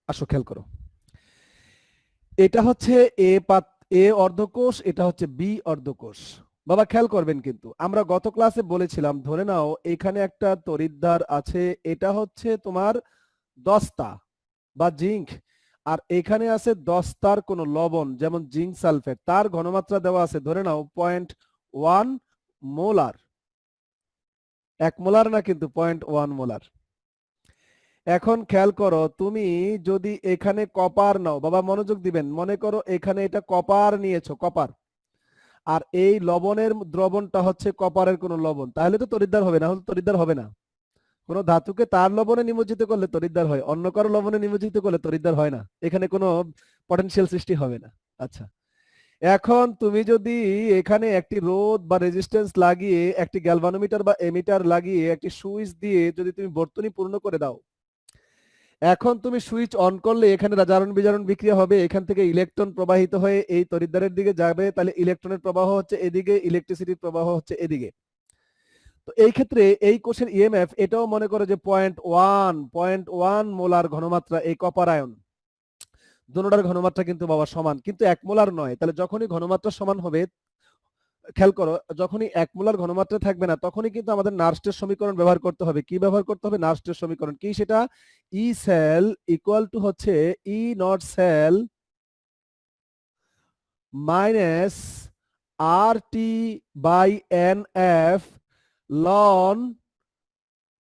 আসো খেয়াল করো, এটা হচ্ছে এ অর্ধকোষ, এটা হচ্ছে বি অর্ধকোষ। বাবা খেয়াল করবেন, কিন্তু আমরা গত ক্লাসে বলেছিলাম, ধরে নাও এখানে একটা তড়িৎদ্বার আছে, এটা হচ্ছে তোমার দস্তা বা জিঙ্ক, আর এখানে আছে দস্তার কোন লবণ যেমন জিঙ্ক সালফেট, তার ঘনমাত্রা দেওয়া আছে ধরে নাও 0.1 মোলার। 1 মোলার না, কিন্তু 0.1 মোলার। এখন খেয়াল করো, তুমি যদি এখানে কপার নাও, বাবা মনোযোগ দিবেন, মনে করো এখানে এটা কপার নিয়েছো, কপার, আর এই লবণের দ্রবণটা হচ্ছে কপারের কোনো লবণ, তাহলে তো তড়িৎদ্বার হবে, না হলে তড়িৎদ্বার হবে না। কোনো ধাতুকে তার লবণে নিমজ্জিত করলে তড়িৎদ্বার হয়, অন্য কারো লবণে নিমজ্জিত করলে তড়িৎদ্বার হয় না, এখানে কোনো পটেনশিয়াল সৃষ্টি হবে না। আচ্ছা, এখন তুমি যদি এখানে একটি রোধ বা রেজিস্ট্যান্স লাগিয়ে, একটি গ্যালভানোমিটার বা এমিটার লাগিয়ে, একটি সুইচ দিয়ে যদি তুমি বর্তনী পূর্ণ করে দাও, এখন তুমি সুইচ অন করলে এখানে জারণ বিজারণ বিক্রিয়া হবে, এখান থেকে ইলেকট্রন প্রবাহিত হয়ে এই তড়িৎদ্বারের দিকে যাবে, তাহলে ইলেকট্রনের প্রবাহ হচ্ছে এদিকে, ইলেকট্রিসিটির প্রবাহ হচ্ছে এদিকে। তো এই ক্ষেত্রে এই কোষের ইএমএফ এটাও মনে করে যে 0.1 মোলার ঘনমাত্রা, এই কপার আয়ন দুটোটার ঘনমাত্রা কিন্তু বাবা সমান, কিন্তু 1 মোলার নয়। তাহলে যখনই ঘনমাত্রা সমান হবে, খেয়াল করো, যখনই 1 মোলার ঘনমাত্রা থাকবে না, তখনই কিন্তু আমাদের নার্স্টের সমীকরণ ব্যবহার করতে হবে। কি ব্যবহার করতে হবে? নার্স্টের সমীকরণ। কি সেটা? ই সেল ইকুয়াল টু হচ্ছে E nought cell minus R T by n F ln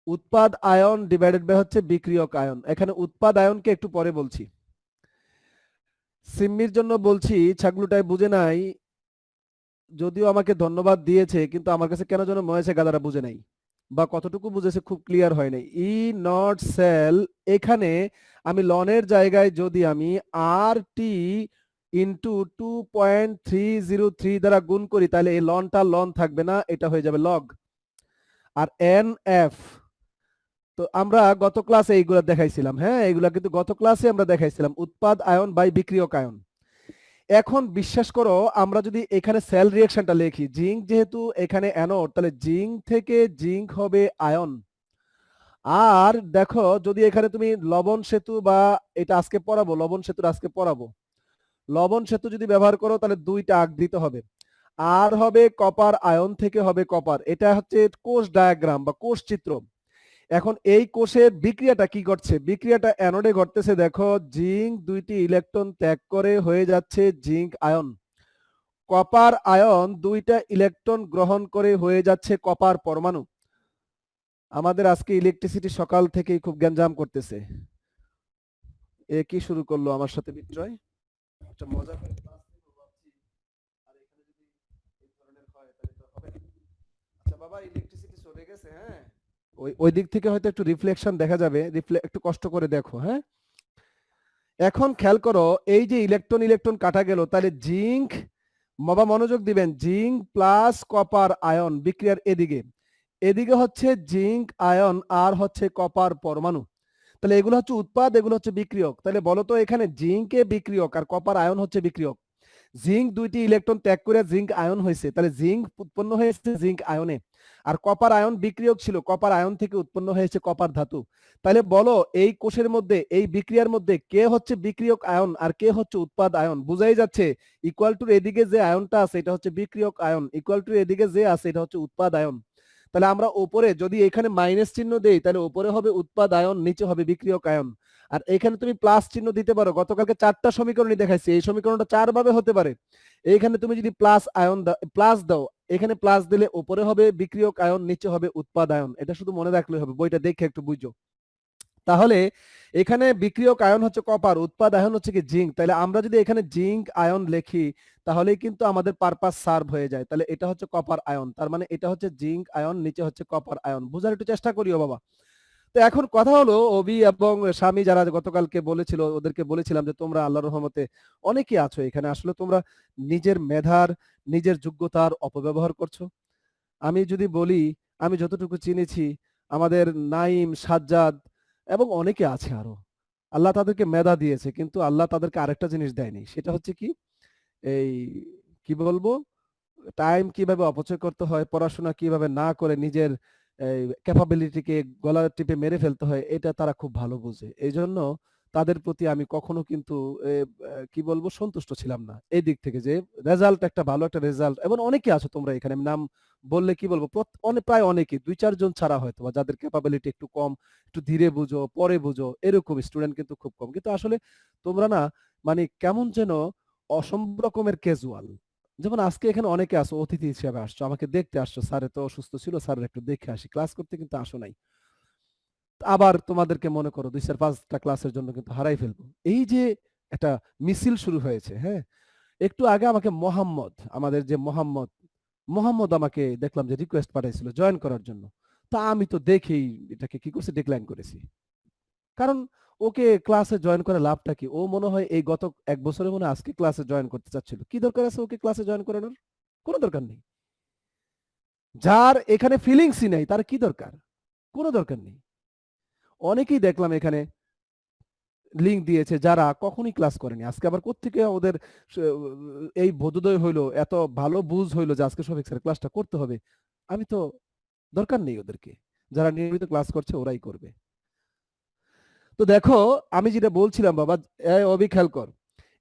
উৎপাদ আয়ন ডিভাইডেড বাই হচ্ছে বিক্রিয়ক আয়ন। এখানে উৎপাদ আয়নকে একটু পরে বলছি, সিম্মির জন্য বলছি, ছাগলুটাই বুঝে নাই, যদিও আমাকে ধন্যবাদ দিয়েছে, কিন্তু আমার কাছে কেন যেন মনে হয়েছে গাদারা বুঝে নাই, বা কতটুকু বুঝেছে খুব ক্লিয়ার হয় নাই। ই নট সেল, এখানে আমি লনের জায়গায় যদি আমি আর টি ইন্টু 2.303 দ্বারা গুণ করি, তাহলে এই লনটা লন থাকবে না, এটা হয়ে যাবে লগ। আর এন এফ, তো আমরা গত ক্লাসে এইগুলা দেখাইছিলাম, হ্যাঁ এইগুলা কিন্তু গত ক্লাসে আমরা দেখাইছিলাম, উৎপাদ আয়ন বাই বিক্রিয়ক আয়ন। এখন বিশ্বাস করো, আমরা যদি এখানে সেল রিঅ্যাকশনটা লিখি, জিঙ্ক যেহেতু এখানে অ্যানোড, তাহলে জিঙ্ক থেকে জিঙ্ক হবে আয়ন। আর দেখো, যদি এখানে তুমি লবণ সেতু বা এটা আজকে পড়াবো, লবণ সেতুর আজকে পড়াবো, লবণ সেতু যদি ব্যবহার করো, তাহলে 2টা আগ দিতে হবে, আর হবে কপার আয়ন থেকে হবে কপার। এটা হচ্ছে কোষ ডায়াগ্রাম বা কোষ চিত্র। এখন এই কোষের বিক্রিয়াটা কি ঘটছে? বিক্রিয়াটা অ্যানোডে ঘটতেছে, দেখো জিঙ্ক 2টি ইলেকট্রন ত্যাগ করে হয়ে যাচ্ছে জিঙ্ক আয়ন, কপার আয়ন 2টা ইলেকট্রন গ্রহণ করে হয়ে যাচ্ছে কপার পরমাণু। আমাদের আজকে ইলেকট্রিসিটি সকাল থেকেই খুব গ্যাঞ্জাম করতেছে। এ কি শুরু করলো আমার সাথে বিট্রয়? একটা মজা করে ক্লাস নিবো ভাবছি, আর এখানে যদি এই ধরনের হয় তাহলে তো হবে না। আচ্ছা বাবা, ইলেকট্রিসিটি চলে গেছে, হ্যাঁ ওই ওই দিক থেকে হয়তো একটু রিফ্লেকশন দেখা যাবে, একটু কষ্ট করে দেখো, হ্যাঁ। এখন খেয়াল করো, এই যে ইলেকট্রন ইলেকট্রন কাটা গেল, তাহলে জিঙ্ক, বাবা মনোযোগ দিবেন, জিঙ্ক প্লাস কপার আয়ন বিক্রিয়ার এদিকে, এদিকে হচ্ছে জিঙ্ক আয়ন আর হচ্ছে কপার পরমাণু। তাহলে এগুলো হচ্ছে উৎপাদ, এগুলো হচ্ছে বিক্রিয়ক। তাহলে বলো তো, এখানে জিঙ্কে বিক্রিয়ক আর কপার আয়ন হচ্ছে বিক্রিয়ক। জিঙ্ক 2টি ইলেকট্রন ত্যাগ করে জিঙ্ক আয়ন হয়েছে, তাহলে জিঙ্ক উৎপন্ন হয়েছে জিঙ্ক আয়নে, আর কপার আয়ন বিক্রিয়ক ছিল, কপার আয়ন থেকে উৎপন্ন হয়েছে কপার ধাতু। তাহলে বলো, এই কোষের মধ্যে, এই বিক্রিয়ার মধ্যে কে হচ্ছে বিক্রিয়ক আয়ন আর কে হচ্ছে উৎপাদ আয়ন? বুঝাই যাচ্ছে, ইকুয়াল টুর এদিকে যে আয়নটা আছে এটা হচ্ছে বিক্রিয়ক আয়ন, ইকুয়াল টুর এদিকে যে আছে এটা হচ্ছে উৎপাদ আয়ন। তাহলে আমরা উপরে যদি এখানে মাইনাস চিহ্ন দেই, তাহলে উপরে হবে উৎপাদ আয়ন, নিচে হবে বিক্রিয়ক আয়ন। আর এখানে তুমি প্লাস চিহ্ন দিতে পারো, গতকালকে 4টা সমীকরণই দেখাইছি, এই সমীকরণটা 4 ভাবে হতে পারে। এইখানে তুমি যদি প্লাস আয়ন দাও, প্লাস দাও, এখানে প্লাস দিলে উপরে হবে বিক্রিয়ক আয়ন, নিচে হবে উৎপাদ আয়ন। এটা শুধু মনে রাখলে হবে, বইটা দেখে একটু বুঝো। তাহলে এখানে বিক্রিয়ক আয়ন হচ্ছে কপার, উৎপাদ আয়ন হচ্ছে কি জিঙ্ক। তাহলে আমরা যদি এখানে জিঙ্ক আয়ন লিখি, তাহলেই কিন্তু আমাদের পারপাস সার্ভ হয়ে যায়। তাহলে এটা হচ্ছে কপার আয়ন, তার মানে এটা হচ্ছে জিঙ্ক আয়ন, নিচে হচ্ছে কপার আয়ন। বুঝার একটু চেষ্টা করিও বাবা। তো এখন কথা হলো, অবি এবং স্বামী যারা গতকালকে বলেছিল, ওদেরকে বলেছিলাম যে তোমরা আল্লাহর রহমতে অনেকে আছো এখানে, আসলে তোমরা নিজের মেধার, নিজের যোগ্যতার অপব্যবহার করছো। আমি যদি বলি, আমি যতটুকু চিনেছি, আমাদের নাইম, সাজ্জাদ এবং অনেকে আছে আরো, আল্লাহ তাদেরকে মেধা দিয়েছে, কিন্তু আল্লাহ তাদেরকে আরেকটা জিনিস দেয়নি। সেটা হচ্ছে কি, এই কি বলবো, টাইম কিভাবে অপচয় করতে হয়, পড়াশোনা কিভাবে না করে নিজের ক্যাপাবিলিটিকে গলা টিপে মেরে ফেলতে হয়, এটা তারা খুব ভালো বুঝে। এই জন্য তাদের প্রতি আমি কখনো কিন্তু কি বলবো সন্তুষ্ট ছিলাম না এই দিক থেকে যে রেজাল্ট একটা ভালো একটা রেজাল্ট, এবং অনেকে আছো তোমরা এখানে, আমি নাম বললে কি বলবো প্রায় অনেকে 2-4 জন ছাড়া হয়তো বা যাদের ক্যাপাবিলিটি একটু কম, একটু ধীরে বুঝো পরে বুঝো এরকম স্টুডেন্ট কিন্তু খুব কম। কিন্তু আসলে তোমরা না মানে কেমন যেন অসম্ভব রকমের ক্যাজুয়াল। যেমন আজকে এখানে অনেকে আসো অতিথি হিসেবে আসছো, আমাকে দেখতে আসছো, স্যার তো অসুস্থ ছিল, স্যার একটু দেখে আসি, ক্লাস করতে কিন্তু আসো নাই। আবার তোমাদেরকে মনে করো 2-4-5টা ক্লাসের জন্য কিন্তু হারাই ফেলবো। এই যে একটা মিছিল শুরু হয়েছে, হ্যাঁ, একটু আগে আমাকে মোহাম্মদ, আমাদের যে মোহাম্মদ আমাকে দেখলাম যে রিকোয়েস্ট পাঠাইছিল জয়েন করার জন্য। তা আমি তো দেখেই এটাকে কি করছি, ডিক্লাইন করেছি। কারণ ওকে ক্লাসে জয়েন করে লাভটা কি? ও মনে হয় এই গত 1 বছরে মনে হয় আজকে ক্লাসে জয়েন করতে চাচ্ছিল। কি দরকার আছে ওকে ক্লাসে জয়েন করানোর? কোনো দরকার নেই। যার এখানে ফিলিংসই নেই তার কি দরকার? কোনো দরকার নেই। অনেকেই দেখলাম এখানে লিংক দিয়েছে যারা কখনোই ক্লাস করেনি। আজকে আবার কোত্থেকে ওদের এই বোধোদয় হইলো, এত ভালো বুঝ হইলো যে আজকে শফিক স্যারের ক্লাসটা করতে হবে। আমি তো দরকার নেই ওদেরকে। যারা নিয়মিত ক্লাস করছে ওরাই করবে। তো দেখো আমি যেটা বলছিলাম বাবা, অবি খেয়াল কর।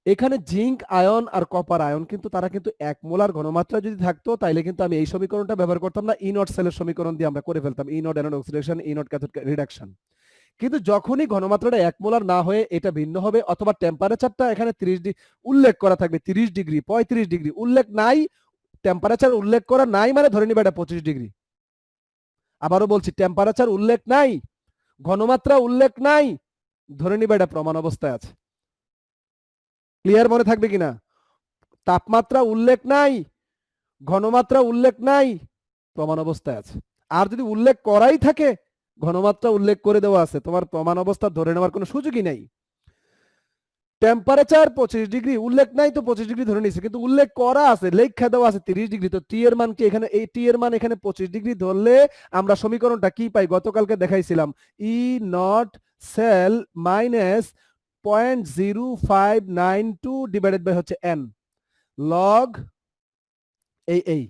এখানে জিঙ্ক আয়ন আর কপার আয়ন কিন্তু তারা কিন্তু 1 মোলার ঘনমাত্রা যদি থাকতো তাইলে কিন্তু আমি এই সমীকরণটা ব্যবহার করতাম না, ই নট সেলের সমীকরণ দিয়ে আমরা করে ফেলতাম, E nought anode oxidation, E nought cathode reduction. কিন্তু যখনই ঘনমাত্রাটা 1 মোলার না হয়ে এটা ভিন্ন হবে, অথবা টেম্পারেচারটা এখানে 30 ডিগ্রি উল্লেখ করা থাকবে, 30 ডিগ্রি 35 ডিগ্রি উল্লেখ নাই, টেম্পারেচার উল্লেখ করা নাই মানে ধরে নিবা এটা 25 ডিগ্রি। আবারও বলছি টেম্পারেচার উল্লেখ নাই, ঘনমাত্রা উল্লেখ নাই, ধরে নিবা এটা প্রমাণ অবস্থায় আছে। ক্লিয়ার মনে থাকবে কিনা? তাপমাত্রা উল্লেখ নাই, ঘনমাত্রা উল্লেখ নাই, প্রমাণ অবস্থায় আছে। আর যদি উল্লেখ করাই থাকে, ঘনমাত্রা উল্লেখ করে দেওয়া আছে, তোমার প্রমাণ অবস্থা ধরে নেওয়ার কোনো সুযোগই নাই। টেম্পারেচার 25 ডিগ্রি উল্লেখ নাই তো 25 ডিগ্রি ধরে নিছে, কিন্তু উল্লেখ করা আছে, লেখা দেওয়া আছে 30 ডিগ্রি, তো টি এর মান কি এখানে, এই টি এর মান এখানে 25 ডিগ্রি ধরলে আমরা সমীকরণটা কি পাই? গতকালকে দেখাইছিলাম, E nought cell minus 0.0592 divided by হচ্ছে এন লগ এই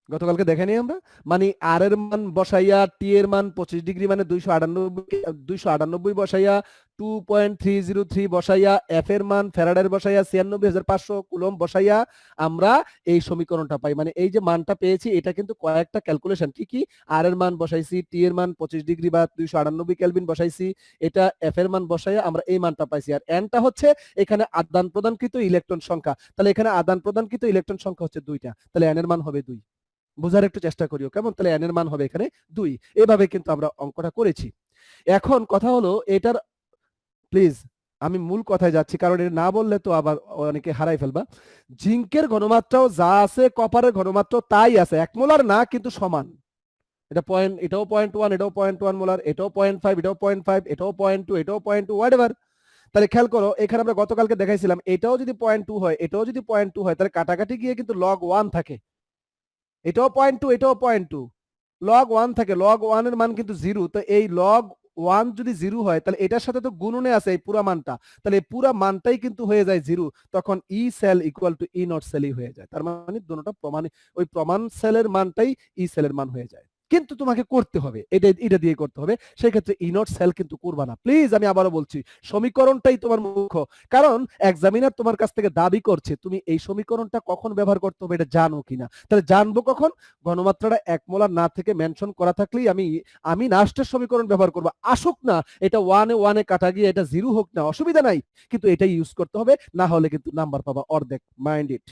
গতকালকে দেখেনি আমরা, মানে আর এর মান বসাইয়া টি এর মান 25 ডিগ্রি মানে 298 বসাইয়া 2.303 বসাইয়া এফ এর মান ফ্যারাডের বসাইয়া 96,500 কুলম্ব বসাইয়া আমরা এই সমীকরণটা পাই। মানে এই যে মানটা পেয়েছি এটা কিন্তু কয়েকটা ক্যালকুলেশন, কি কি, আর এর মান বসাইছি, টি এর মান 25 ডিগ্রি বা 298 কেলভিন বসাইছি, এটা এফ এর মান বসাইয়া আমরা এই মানটা পাইছি। আর এনটা হচ্ছে এখানে আদান প্রদানকৃত ইলেকট্রন সংখ্যা, তাহলে এখানে আদান প্রদানকৃত ইলেকট্রন সংখ্যা হচ্ছে 2টা, তাহলে এন এর মান হবে 2। বোঝার একটু চেষ্টা করিও কেমন, তাহলে এন এর মান হবে এখানে 2। এভাবে কিন্তু আমরা অঙ্কটা করেছি। এখন কথা হলো এটার, প্লিজ আমি মূল কথায় যাচ্ছি কারণ এটা না বললে তো আবার অনেকে হারাই ফেলবা। জিঙ্কের ঘনমাত্রাও যা আছে কপারের ঘনমাত্রা তাই আছে, 1 মোলার না কিন্তু সমান। এটা পয়েন্ট, এটাও 0.1, এটাও 0.1 মোলার, এটাও 0.5, এটাও 0.5, এটাও 0.2, এটাও 0.2, হোয়াটএভার। তাহলে খেয়াল করো এখানে আমরা গতকালকে দেখাইছিলাম এটাও যদি 0.2 হয়, এটাও যদি 0.2 হয়, তাহলে কাটাকাটি গিয়ে কিন্তু লগ 1 থাকে। এটাও 0.2, এটাও 0.2, লগ 1 থাকে, লগ 1 এর মান কিন্তু 0। তো এই লগ 1 যদি 0 হয় তাহলে এটার সাথে তো গুণনে আছে এই পুরা মানটা, তাহলে এই পুরা মানটাই কিন্তু হয়ে যায় 0। তখন E cell equal to E nought সেলই হয়ে যায়। তার মানে দুটোটা প্রমাণ, ওই প্রমাণ সেলের মানটাই ই সেলের মান হয়ে যায়। কিন্তু তোমাকে করতে হবে এটা দিয়ে করতে হবে, সেই ক্ষেত্রে ই নট সেল কিন্তু করবা না প্লিজ। আমি আবারও বলছি সমীকরণটাই তোমার মুখ্য, কারণ এক্সামিনার তোমার কাছ থেকে দাবি করছে তুমি এই সমীকরণটা কখন ব্যবহার করতে হবে এটা জানো কিনা। তাহলে জানবো কখন? ঘনমাত্রাটা 1 মোলার না থেকে মেনশন করা থাকলেই আমি নাস্টের সমীকরণ ব্যবহার করবো। আসুক না এটা 1 এ কাটা গিয়ে এটা 0 হোক না, অসুবিধা নাই, কিন্তু এটাই ইউজ করতে হবে, না হলে কিন্তু নাম্বার পাবা অর্ধেক। Mind it.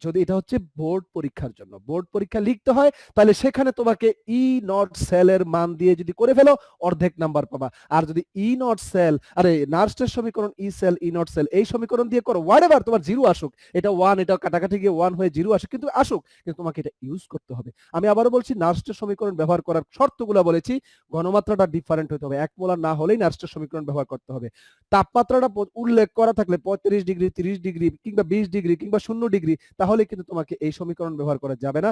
যদি এটা হচ্ছে বোর্ড পরীক্ষার জন্য, বোর্ড পরীক্ষা লিখতে হয়, তাহলে সেখানে তোমাকে ই নট সেলের মান দিয়ে যদি করে ফেলো অর্ধেক নাম্বার পাবা। আর যদি ই নট সেল, আরে নার্সের সমীকরণ ই সেল ই নট সেল এই সমীকরণ দিয়ে করো, হোয়াটএভার, তোমার 0 আসুক, এটা 1, এটা কাটাকাটি গিয়ে 1 হয়ে 0 আসুক, কিন্তু আসুক, কিন্তু তোমাকে এটা ইউজ করতে হবে। আমি আবারও বলছি নার্সের সমীকরণ ব্যবহার করার শর্তগুলো বলেছি, ঘনমাত্রাটা ডিফারেন্ট হতে হবে, 1 মোলার না হলেই নার্সের সমীকরণ ব্যবহার করতে হবে। তাপমাত্রাটা উল্লেখ করা থাকলে 35 ডিগ্রি 30 ডিগ্রি কিংবা 20 ডিগ্রি কিংবা 0 ডিগ্রি, তাহলে কিন্তু তোমাকে এই সমীকরণ ব্যবহার করা যাবে না,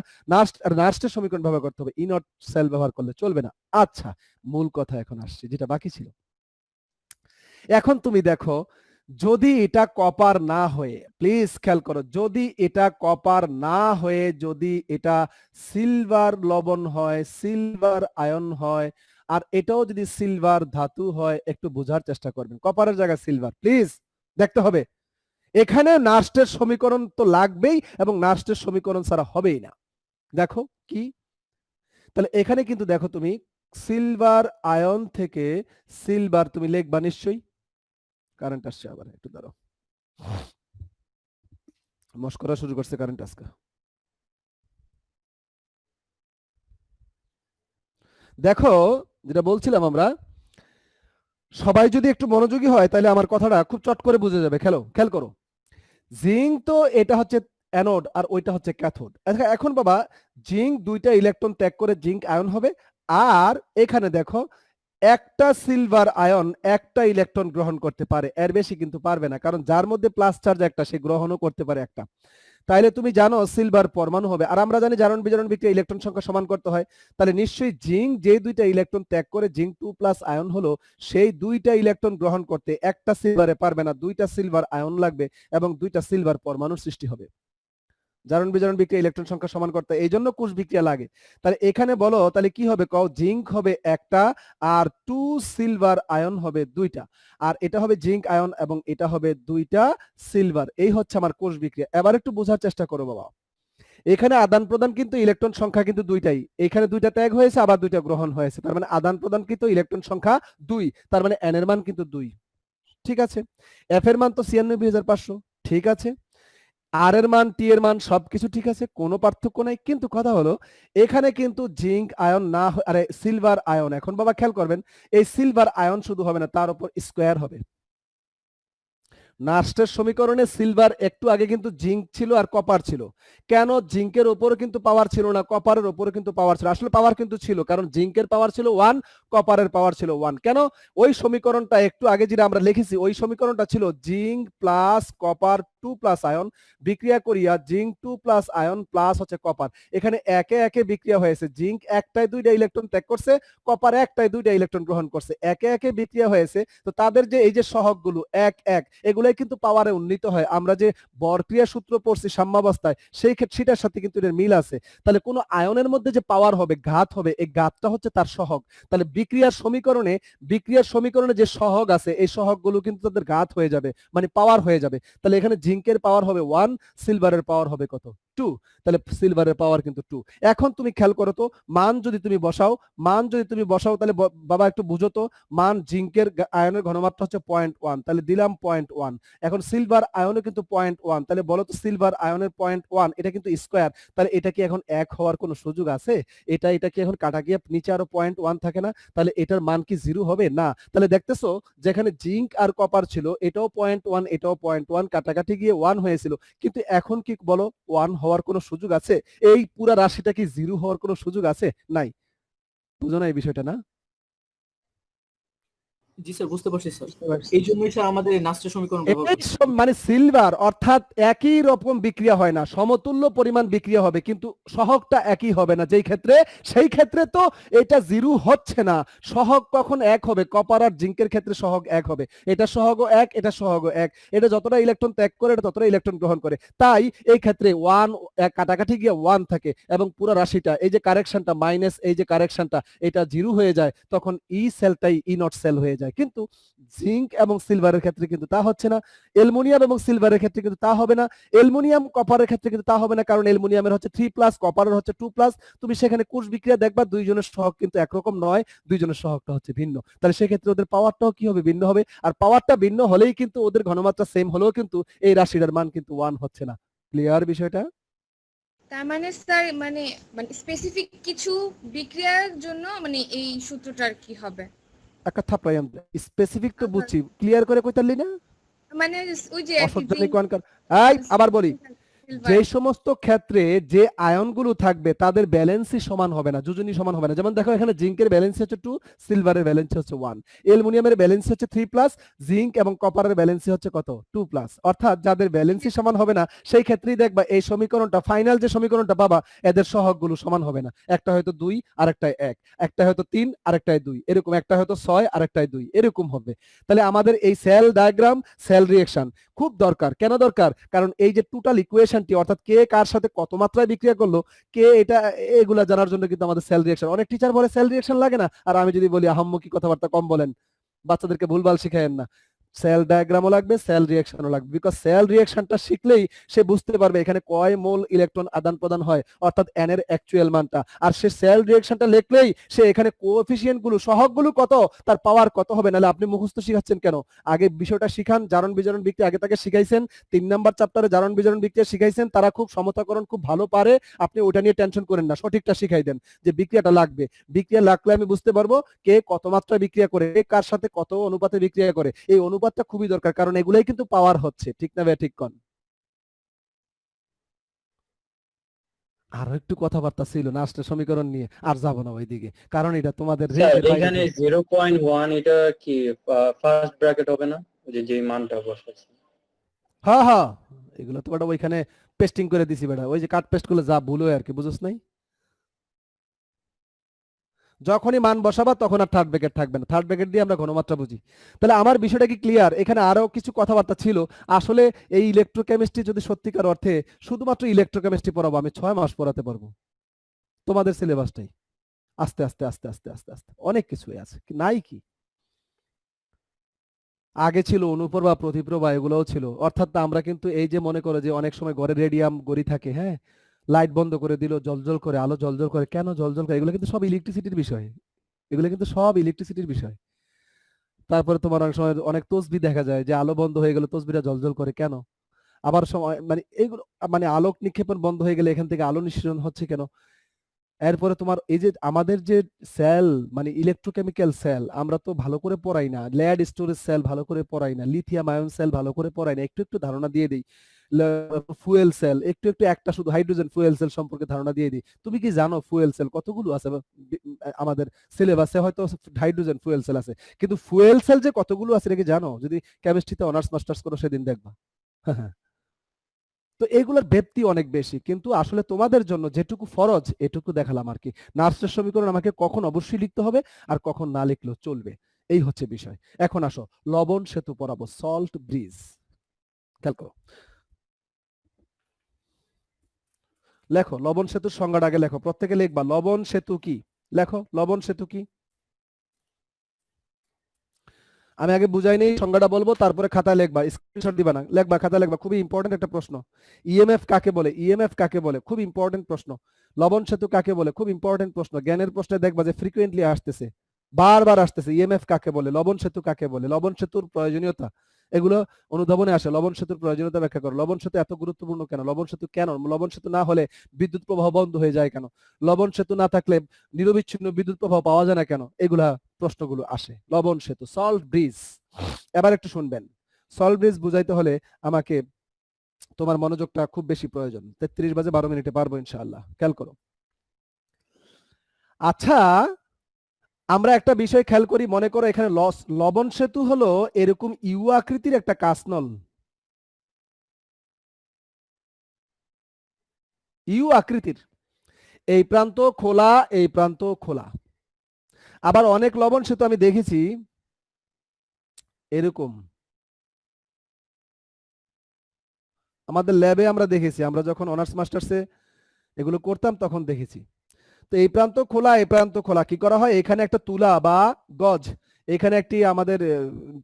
নার্সের সমীকরণ ব্যবহার করতে হবে, ই নট সেল ব্যবহার করলে চলবে না। আচ্ছা, মূল কথা এখন আসছে যেটা বাকি ছিল। এখন তুমি দেখো যদি এটা কপার না হয়ে, প্লিজ খেয়াল করো, যদি এটা কপার না হয়ে যদি এটা সিলভার লবণ হয়, সিলভার আয়ন হয়, আর এটাও যদি সিলভার ধাতু হয় একটু বোঝার চেষ্টা করবেন, কপারের জায়গায় সিলভার, প্লিজ দেখতে হবে। এখানে নার্স্টের সমীকরণ তো লাগবেই এবং নার্স্টের সমীকরণ ছাড়া হবেই না। দেখো কি, তাহলে এখানে কিন্তু দেখো তুমি সিলভার আয়ন থেকে সিলভার তুমি লিখবা নিশ্চয়ই। কারেন্ট আসছে আবার, একটু দাঁড়াও, মস্করা শুরু করছে কারেন্ট আজকে। দেখো যেটা বলছিলাম আমরা, সবাই যদি একটু মনোযোগী হয় তাহলে আমার কথাটা খুব চট করে বুঝে যাবে। খেয়াল করো, জিঙ্ক তো এটা হচ্ছে অ্যানোড আর ওইটা হচ্ছে ক্যাথোড। এখন বাবা জিঙ্ক দুইটা ইলেকট্রন ত্যাগ করে জিঙ্ক আয়ন হবে, আর এখানে দেখো একটা সিলভার আয়ন একটা ইলেকট্রন গ্রহণ করতে পারে, এর বেশি কিন্তু পারবে না, কারণ যার মধ্যে প্লাস চার্জ একটা সে গ্রহণও করতে পারে একটা। তাইলে তুমি জানো সিলভার পরমাণু হবে, আর আমরা জানি জারণ বিজারণ বিক্রিয়া ইলেকট্রন সংখ্যা সমান করতে হয়। তাহলে নিশ্চয়ই জিঙ্ক যে দুইটা ইলেকট্রন ত্যাগ করে জিঙ্ক 2+ আয়ন হলো, সেই দুইটা ইলেকট্রন গ্রহণ করতে একটা সিলভারে পারবে না, দুইটা সিলভার আয়ন লাগবে এবং দুইটা সিলভার পরমাণুর সৃষ্টি হবে। জারণ বিজারণ বিক্রিয়া ইলেকট্রন সংখ্যা সমান করতে এই জন্য কোষ বিক্রিয়া লাগে। তাহলে এখানে বলো তাহলে কি হবে, কও জিঙ্ক হবে একটা আর 2 সিলভার আয়ন হবে দুইটা, আর এটা হবে জিঙ্ক আয়ন এবং এটা হবে দুইটা সিলভার। এই হচ্ছে আমার কোষ বিক্রিয়া। এবার একটু বোঝার চেষ্টা করো বাবা, এখানে আদান প্রদান কিন্তু ইলেকট্রন সংখ্যা কিন্তু দুইটাই, এখানে দুইটা ত্যাগ হয়েছে আবার দুইটা গ্রহণ হয়েছে, তার মানে আদান প্রদান কিন্তু ইলেকট্রন সংখ্যা 2, তার মানে এন এর মান কিন্তু 2। ঠিক আছে, এফ এর মান তো 96,500, ঠিক আছে, আর এর মান টি এর মান সবকিছু ঠিক আছে, কোনো পার্থক্য নাই। কিন্তু কথা হলো এখানে কিন্তু জিঙ্ক আয়ন না, আরে সিলভার আয়ন। এখন বাবা খেয়াল করবেন, এই সিলভার আয়ন শুধু হবে না, তার উপর স্কোয়ার হবে। নার্স্টের সমীকরণে সিলভার একটু আগে কিন্তু জিঙ্ক ছিল আর কপার ছিল। কেন জিঙ্কের উপরে কিন্তু পাওয়ার ছিল না, কপারের উপরে কিন্তু পাওয়ার ছিল? আসলে পাওয়ার কিন্তু ছিল, কারণ জিঙ্কের পাওয়ার ছিল 1, কপারের পাওয়ার ছিল 1। কেন? ওই সমীকরণটা একটু আগে যেটা আমরা লিখেছি ওই সমীকরণটা ছিল জিঙ্ক প্লাস কপার 2+ আয়ন বিক্রিয়া করিয়া জিঙ্ক 2+ আয়ন প্লাস হচ্ছে কপার। এখানে একে একে বিক্রিয়া হয়েছে, জিঙ্ক একটাই দুইটা ইলেকট্রন ত্যাগ করছে, কপার একটাই দুইটা ইলেকট্রন গ্রহণ করছে, একে একে বিক্রিয়া হয়েছে। তো তাদের যে এই যে সহগগুলো এক এক, এগুলাই কিন্তু পাওয়ারে উন্নীত হয়। আমরা যে বরক্রিয়া সূত্র পড়ছি সাম্যাবস্থায়, সেই ক্ষেত্রে সেটার সাথে কিন্তু এর মিল আছে। তাহলে কোনো আয়নের মধ্যে যে পাওয়ার হবে, ঘাত হবে, এই ঘাতটা হচ্ছে তার সহগ। তাহলে বিক্রিয়ার সমীকরণে যে সহগ আছে এই সহগগুলো কিন্তু তাদের ঘাত হয়ে যাবে, মানে পাওয়ার হয়ে যাবে। তাহলে এখানে জিঙ্কের পাওয়ার হবে 1, সিলভারের পাওয়ার হবে কত? 2। তাহলে সিলভারের পাওয়ার কিন্তু 2। এখন তুমি খেয়াল করো তো, মান যদি তুমি বসাও তাহলে বাবা একটু বুঝো তো, মান জিঙ্কের আয়নের ঘনমাত্রা হচ্ছে 0.1, তাহলে দিলাম 0.1। এখন সিলভার আয়নে কিন্তু 0.1, তাহলে বলো তো সিলভার আয়নের 0.1 এটা কিন্তু স্কোয়ার, তাহলে এটা কি এখন 1 হওয়ার কোনো সুযোগ আছে? এটা কি এখন কাটা গিয়ে নিচে আরো 0.1 থাকে না? তাহলে এটার মান কি 0 হবে না? তাহলে দেখতেছো যেখানে জিঙ্ক আর কপার ছিল এটাও 0.1 এটাও 0.1, কাটাকাটি গিয়ে 1 হয়েছিল, কিন্তু এখন কি বলো 1 হওয়ার কোনো সুযোগ আছে? এই পুরা রাশিটা কি 0 হওয়ার কোনো সুযোগ আছে? নাই। বুঝো না এই বিষয়টা না? জি স্যার, বুঝতে পারছি স্যার। এই জন্যই স্যার আমাদের এই নাস্টের সমীকরণ ব্যবহার এই করতে মানে সিলভার অর্থাৎ একই রকম বিক্রিয়া হয় না, সমতুল্য পরিমাণ বিক্রিয়া হবে কিন্তু সহগটা একই হবে না। সেই ক্ষেত্রে তো এটা 0 হচ্ছে না। সহগ কখন এক হবে? কপার আর জিঙ্কের ক্ষেত্রে সহগ এক হবে। এটা সহগও এক, এটা সহগও এক। এটা যতটা ইলেকট্রন ত্যাগ করে এটা ততটা ইলেকট্রন গ্রহণ করে। তাই এই ক্ষেত্রে 1 কাটাকাটি গিয়ে 1 থাকে এবং পুরো রাশিটা এই যে কারেকশনটা মাইনাস এই যে কারেকশনটা এটা 0 হয়ে যায়, তখন ই সেলটাই ই নট সেল হয়ে যায়। কিন্তু জিঙ্ক এবং সিলভারের ক্ষেত্রে কিন্তু তা হচ্ছে না, অ্যালুমিনিয়াম এবং সিলভারের ক্ষেত্রে কিন্তু তা হবে না, অ্যালুমিনিয়াম কপারের ক্ষেত্রে কিন্তু তা হবে না, কারণ অ্যালুমিনিয়ামের হচ্ছে 3+, কপারের হচ্ছে 2+। তুমি সেখানে কোষ বিক্রিয়া দেখবা দুইজনের সহগ কিন্তু একরকম নয়, দুইজনের সহগটা হচ্ছে ভিন্ন। তাহলে সেক্ষেত্রে ওদের পাওয়ারটাও কি হবে? ভিন্ন হবে। আর পাওয়ারটা ভিন্ন হলেই কিন্তু ওদের ঘনমাত্রা সেম হলেও কিন্তু এই রাশিটার মান কিন্তু 1 হচ্ছে না। ক্লিয়ার বিষয়টা? তার মানে স্যার মানে স্পেসিফিক কিছু বিক্রিয়ার জন্য মানে এই সূত্রটার কি হবে? একটা থাপড়াই আমরা স্পেসিফিক তো বুঝছি, ক্লিয়ার করে কইতালি না? মানে ওই যে অসজ্জানি কোয়ানকার। আবার বলি, যে সমস্ত ক্ষেত্রে যে আয়নগুলো থাকবে তাদের ব্যালেন্সই সমান হবে না, যোজনী সমান হবে না। যেমন দেখো এখানে জিঙ্কের ব্যালেন্স হচ্ছে 2, সিলভারের ব্যালেন্স হচ্ছে 1, অ্যালুমিনিয়ামের ব্যালেন্স হচ্ছে 3+, জিঙ্ক এবং কপারের ব্যালেন্স হচ্ছে কত? 2+। অর্থাৎ যাদের ব্যালেন্সই সমান হবে না সেই ক্ষেত্রেই দেখবা এই সমীকরণটা, ফাইনাল যে সমীকরণটা পাবা এদের সহগগুলো সমান হবে না। একটা হয়তো 2 আর একটাই 1, একটা হয়তো 3 আর একটাই 2, এরকম একটা হয়তো 6 আর একটাই 2, এরকম হবে। তাহলে আমাদের এই সেল ডায়াগ্রাম, সেল রিঅ্যাকশন খুব দরকার। কেন দরকার? কারণ এই যে টোটাল ইকুয়েশনটি, অর্থাৎ কে কার সাথে কত মাত্রায় বিক্রিয়া করলো, কে এটা, এগুলা জানার জন্য কিন্তু আমাদের সেল রিঅ্যাকশন, অনেক টিচার বলে সেল রিঅ্যাকশন লাগে না, আর আমি যদি বলি আহাম্মকি কথাবার্তা কম বলেন, বাচ্চাদেরকে ভুলভাল শিখায়েন না। সেল ডায়াগ্রামও লাগবে, সেল রিঅ্যাকশনও লাগবে, বিকজ সেল রিঅ্যাকশনটা শিখলেই সে বুঝতে পারবে এখানে কয় মোল ইলেকট্রন আদান প্রদান হয়, অর্থাৎ এন এর অ্যাকচুয়াল মানটা। আর সে সেল রিঅ্যাকশনটা লিখলেই সে এখানে কোএফিসিয়েন্ট গুলো, সহগগুলো কত, তার পাওয়ার কত হবে। নাহলে আপনি মুখস্থ শিখাচ্ছেন কেন? আগে বিষয়টা শিখান, জারণ বিজারণ বিক্রিয়া আগে তাকে শিখাইছেন, 3 নাম্বার চ্যাপ্টারে জারণ বিজারণ বিক্রিয়া শিখাইছেন, তারা খুব সমতাকরণ খুব ভালো পারে, আপনি ওটা নিয়ে টেনশন করেন না, সঠিকটা শিখাই দেন যে বিক্রিয়াটা লাগবে। বিক্রিয়া লাগলে আমি বুঝতে পারবো কে কত মাত্রায় বিক্রিয়া করে, কে কার সাথে কত অনুপাতে বিক্রিয়া করে। এই অনুপাতটা খুবই দরকার, কারণ এগুলাই কিন্তু পাওয়ার হচ্ছে, ঠিক না ভাই? ঠিক কোন? আরো একটু কথাবার্তা ছিল নাস্টের সমীকরণ নিয়ে, আর যাব না ওইদিকে, কারণ এটা তোমাদের স্যার রেঞ্জের বাইরে এখানে চলে যাবে। 0.1 এটা কি ফার্স্ট ব্র্যাকেট হবে না, ওই যে মানটা বসাচ্ছি? হ্যাঁ হ্যাঁ, এগুলো তো বেটা ওইখানে পেস্টিং করে দিছি বেটা, ওই যে কাট পেস্ট করলে যা ভুল হয় আর কি, বুঝছ নাই? যখনই মান বসাবা তখন আর থার্ড ব্র্যাকেট থাকবে না, থার্ড ব্র্যাকেট দিয়ে আমরা ঘনমাত্রা বুঝি। তাহলে আমার বিষয়টা কি ক্লিয়ার? এখানে আরো কিছু কথাবার্তা ছিল। আসলে এই ইলেকট্রোকেমিস্ট্রি যদি সত্যিকার অর্থে শুধুমাত্র ইলেকট্রোকেমিস্ট্রি পড়াবো, আমি 6 মাস পড়াতে পারবো তোমাদের সিলেবাসটাই। আস্তে আস্তে আস্তে আস্তে আস্তে আস্তে অনেক কিছুই আছে, নাই কি? আগে ছিল অনুপ্রভা প্রতিপ্রভা, এগুলোও ছিল। অর্থাৎ আমরা কিন্তু এই যে মনে করো যে অনেক সময় ঘরে রেডিয়াম গড়ি থাকে, হ্যাঁ, লাইট বন্ধ করে দিল, জলজল করে, আলো জলজল করে, কেন জলজল করে? এগুলো কিন্তু সব ইলেকট্রিসিটির বিষয়, এগুলো কিন্তু সব ইলেকট্রিসিটির বিষয়। তারপরে তোমার অনেক সময় অনেক তসবি দেখা যায় যে আলো বন্ধ হয়ে গেল, তসবিটা জলজল করে, কেন? আবার সময় মানে এইগুলো, মানে আলোক নিক্ষেপণ বন্ধ হয়ে গেলে এখান থেকে আলো নিঃসরণ হচ্ছে কেন? এরপরে তোমার এই যে আমাদের যে সেল, মানে ইলেকট্রোকেমিক্যাল সেল, আমরা তো ভালো করে পড়াই না, লেড স্টোরেজ সেল ভালো করে পড়াই না, লিথিয়াম আয়ন সেল ভালো করে পড়াই না, একটু একটু ধারণা দিয়ে দিই। ফুয়েল সেল একটু একটু, একটা শুধু হাইড্রোজেন ফুয়েল সেল সম্পর্কে ধারণা দিয়ে দিই। তুমি কি জানো ফুয়েল সেল কতগুলো আছে? আমাদের সিলেবাসে হয়তো হাইড্রোজেন ফুয়েল সেল আছে, কিন্তু ফুয়েল সেল যে কতগুলো আছে এটা কি জানো? যদি কেমিস্ট্রিতে অনার্স মাস্টার্স করো সেদিন দেখবা। তো এগুলোর ব্যাপ্তি অনেক বেশি, কিন্তু আসলে তোমাদের জন্য যেটুকু ফরজ এটুকু দেখালাম আর কি। নার্সের সমীকরণ আমাকে কখন অবশ্যই লিখতে হবে আর কখন না লিখলেও চলবে, এই হচ্ছে বিষয়। এখন আসো লবণ সেতু পড়াবো, সল্ট ব্রিজ। খেয়াল করো, লেখো লবণ সেতুর সংজ্ঞাটা আগে লেখো, প্রত্যেকে লিখবা লবণ সেতু কি। লেখো লবণ সেতু কি। আমি আগে বুঝাই নেই, সংজ্ঞাটা বলবো, তারপরে খাতায় লিখবা, স্ক্রিনশট দিবা না, লিখবা, খাতায় লিখবা। খুবই ইম্পর্টেন্ট একটা প্রশ্ন। ইএমএফ কাকে বলে? ইএমএফ কাকে বলে? খুব ইম্পর্টেন্ট প্রশ্ন। লবণ সেতু কাকে বলে? খুব ইম্পর্টেন্ট প্রশ্ন। জ্ঞানের প্রশ্নে দেখবা যে ফ্রিকুয়েন্টলি আসতেছে, বারবার আসতেছে। ইএমএফ কাকে বলে? লবণ সেতু কাকে বলে? লবণ সেতুর প্রয়োজনীয়তা, এগুলো অনুধাবনে আসে। লবণ সেতুর প্রয়োজনীয়তা ব্যাখ্যা করো। লবণ সেতু এত গুরুত্বপূর্ণ কেন? লবণ সেতু কেন? লবণ সেতু না হলে বিদ্যুৎ প্রবাহ বন্ধ হয়ে যায় কেন? লবণ সেতু না থাকলে নিরবিচ্ছিন্ন বিদ্যুৎ প্রবাহ পাওয়া যায় না কেন? এগুলা প্রশ্নগুলো আসে। লবণ সেতু, সল্ট ব্রিজ। এবার একটু শুনবেন, সল্ট ব্রিজ বুঝাইতে হলে আমাকে তোমার মনোযোগটা খুব বেশি প্রয়োজন। 33 বাজে 12 মিনিটে পারবো ইনশাআল্লাহ। খেয়াল করো। আচ্ছা, আমরা একটা বিষয় খেয়াল করি, মনে করো এখানে লবণ সেতু হলো এরকম ইউ আকৃতির একটা কাঁচনল, ইউ আকৃতির, এই প্রান্ত খোলা, এই প্রান্ত খোলা। আবার অনেক লবণ সেতু আমি দেখেছি এরকম, আমাদের ল্যাবে আমরা দেখেছি, আমরা যখন অনার্স মাস্টার্সে এগুলো করতাম তখন দেখেছি। তো এই প্রান্ত খোলা, এই প্রান্ত খোলা, কি করা হয়? এখানে একটা তুলা বা গজ, এখানে একটি আমাদের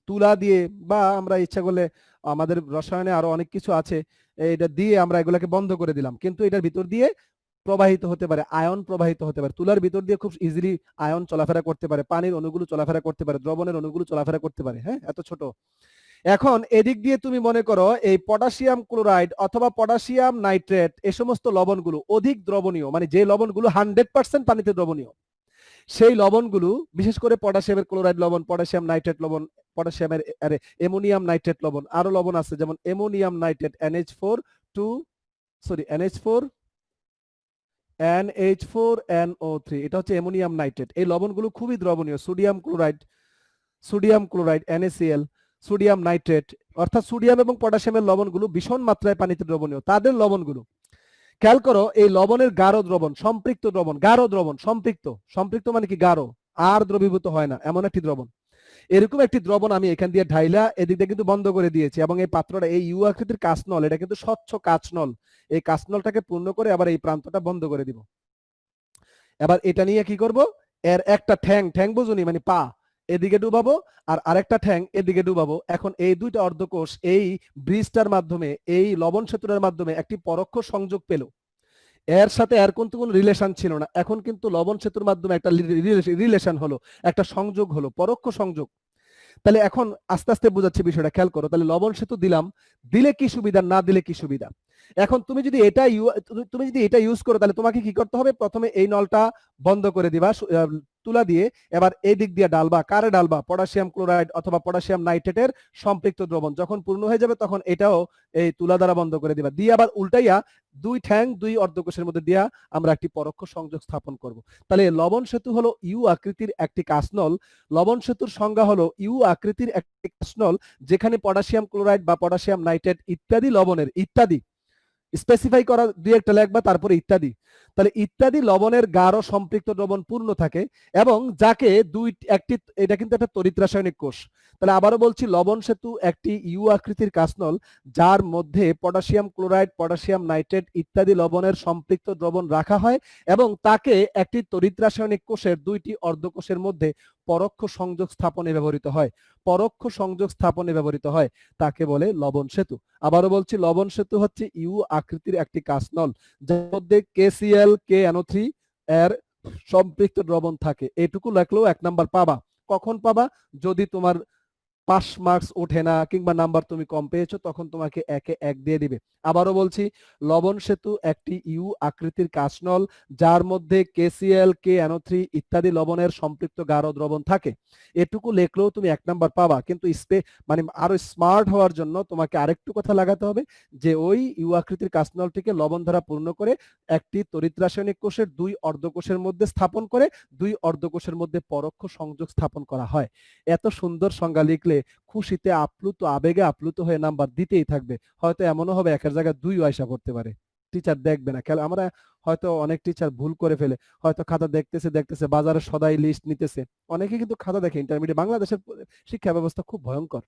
তুলা দিয়ে, বা আমরা ইচ্ছা করলে আমাদের রসায়নে আরো অনেক কিছু আছে, এটা দিয়ে আমরা এগুলাকে বন্ধ করে দিলাম, কিন্তু এটার ভিতর দিয়ে প্রবাহিত হতে পারে, আয়ন প্রবাহিত হতে পারে। তুলার ভিতর দিয়ে খুব ইজিলি আয়ন চলাফেরা করতে পারে, পানির অণুগুলো চলাফেরা করতে পারে, দ্রবণের অণুগুলো চলাফেরা করতে পারে, হ্যাঁ, এত ছোট। এখন এদিক দিয়ে তুমি মনে করো এই পটাশিয়াম ক্লোরাইড অথবা পটাশিয়াম নাইট্রেট, এই সমস্ত লবণগুলো অধিক দ্রবণীয়, মানে যে লবণগুলো 100% পানিতে দ্রবণীয়, সেই লবণগুলো, বিশেষ করে পটাশিয়ামের ক্লোরাইড লবণ, পটাশিয়াম নাইট্রেট লবণ, পটাশিয়ামের অ্যামোনিয়াম নাইট্রেট লবণ, আরো লবণ আছে যেমন অ্যামোনিয়াম নাইট্রেট NH4NO3, এটা হচ্ছে অ্যামোনিয়াম নাইট্রেট। এই লবণগুলো খুবই দ্রবণীয়। Sodium chloride NaCl, sodium nitrate, অর্থাৎ সোডিয়াম এবং পটাশিয়ামের লবণগুলো ভীষণ মাত্রায় পানিতে দ্রবণীয়। তাদের লবণগুলো খেয়াল করো, এই লবণের গাঢ় দ্রবণ, সম্পৃক্ত দ্রবণ, গাঢ় দ্রবণ, সম্পৃক্ত, সম্পৃক্ত মানে কি গাঢ়, আর দ্রবীভূত হয় না এমন একটি দ্রবণ। এরকম একটি দ্রবণ আমি এখান দিয়ে ঢাইলা এদিক দিয়ে কিন্তু বন্ধ করে দিয়েছি, এবং এই পাত্রটা এই ইউ আকৃতির কাঁচনল, এটা কিন্তু স্বচ্ছ কাঁচনল। এই কাঁচনলটাকে পূর্ণ করে আবার এই প্রান্তটা বন্ধ করে দিব। এবার এটা নিয়ে কি করব, এর একটা ঠ্যাং বুঝুনি মানে পা এদিকে ডুবাবো, আর আরেকটা ঠ্যাং এদিকে ডুবাবো। এখন এই দুইটা অর্ধকোষ এই ব্রিজটার মাধ্যমে, এই লবণ সেতুর মাধ্যমে একটি পরোক্ষ সংযোগ পেল। এর সাথে এর কিন্তু কোনো রিলেশন ছিল না, এখন কিন্তু লবণ সেতুর মাধ্যমে একটা রিলেশন হলো, একটা সংযোগ হলো, পরোক্ষ সংযোগ। তাহলে এখন আস্তে আস্তে বোঝাচ্ছি বিষয়টা, খেয়াল করো। তাহলে লবণ সেতু দিলাম, দিলে কি সুবিধা, না দিলে কি সুবিধা। এখন তুমি যদি এটা ইউজ করো, তাহলে তোমাকে কি করতে হবে, প্রথমে এই নলটা বন্ধ করে দিবা তুলা দিয়ে। এবার এই দিক দিয়ে ডালবা, কারে ডালবা, পটাশিয়াম ক্লোরাইড অথবা পটাশিয়াম নাইট্রেটের সম্পৃক্ত দ্রবণ। যখন পূর্ণ হয়ে যাবে তখন এটাও এই তুলা দ্বারা বন্ধ করে দিবা, দিয়ে আবার উল্টাইয়া দুই ঠ্যাং দুই অর্ধকোষের মধ্যে দিয়া আমরা একটি পরোক্ষ সংযোগ স্থাপন করব। তাহলে লবণ সেতু হলো ইউ আকৃতির একটি কাঁচনল। লবণ সেতুর সংজ্ঞা হলো ইউ আকৃতির একটি কাঁচনল যেখানে পটাশিয়াম ক্লোরাইড বা পটাশিয়াম নাইট্রেট ইত্যাদি লবণের, ইত্যাদি স্পেসিফাই করা দুই একটা লাগবে, তারপরে ইত্যাদি। তাহলে ইত্যাদি লবণের গাঢ় সম্পৃক্ত দ্রবণ পূর্ণ থাকে, এবং যাকে এটা কিন্তু একটা তড়িৎ রাসায়নিক কোষ। তাহলে আবারও বলছি, লবণ সেতু একটি ইউ আকৃতির কাঁচনল যার মধ্যে পটাশিয়াম ক্লোরাইড, পটাশিয়াম নাইট্রেট ইত্যাদি লবণের সম্পৃক্ত দ্রবণ রাখা হয়, এবং তাকে একটি তড়িৎ রাসায়নিক কোষের দুইটি অর্ধকোষের মধ্যে পরোক্ষ সংযোগ স্থাপনে ব্যবহৃত হয়। পরোক্ষ সংযোগ স্থাপনে ব্যবহৃত হয়, তাকে বলে লবণ সেতু। আবারও বলছি, লবণ সেতু হচ্ছে ইউ আকৃতির একটি কাঁচনল যার মধ্যে KCl KNO3 এর সম্পৃক্ত দ্রবণ থাকে। এটুকু লেখলেও 1 নাম্বার পাবা। কখন পাবা, যদি তোমার পাস মার্কস ওঠে না কিংবা নাম্বার তুমি কম পেয়েছো, তখন তোমাকে 1-এ 1 দিয়ে দিবে। আবারও বলছি, লবণ সেতু একটি ইউ আকৃতির কাঁচনল যার মধ্যে KCl KNO3 ইত্যাদি লবণের সম্পৃক্ত গাঢ় দ্রবণ থাকে। এটুকু লেখলেও তুমি 1 নাম্বার পাবা। কিন্তু মানে আরো স্মার্ট হওয়ার জন্য তোমাকে আরেকটু কথা লাগাতে হবে, যে ওই ইউ আকৃতির কাঁচনলটিকে লবণ দ্বারা পূর্ণ করে একটি তড়িৎ রাসায়নিক কোষের দুই অর্ধকোষের মধ্যে স্থাপন করে দুই অর্ধকোষের মধ্যে পরোক্ষ সংযোগ স্থাপন করা হয়। এত সুন্দর সংজ্ঞা লিখলে খুশিতে আপ্লুত, আবেগে আপ্লুত হয়ে নাম্বার দিতেই থাকবে। হয়তো এমনও হবে 1-এর জায়গায় 2 আইসা করতে পারে, টিচার দেখবে না। আমরা হয়তো অনেক টিচার ভুল করে ফেলে, হয়তো খাতা দেখতেছে বাজারে সদাই লিস্ট নিতেছে। অনেকে কিন্তু খাতা দেখে ইন্টারমিডিয়েট, বাংলাদেশের শিক্ষা ব্যবস্থা খুব ভয়ঙ্কর।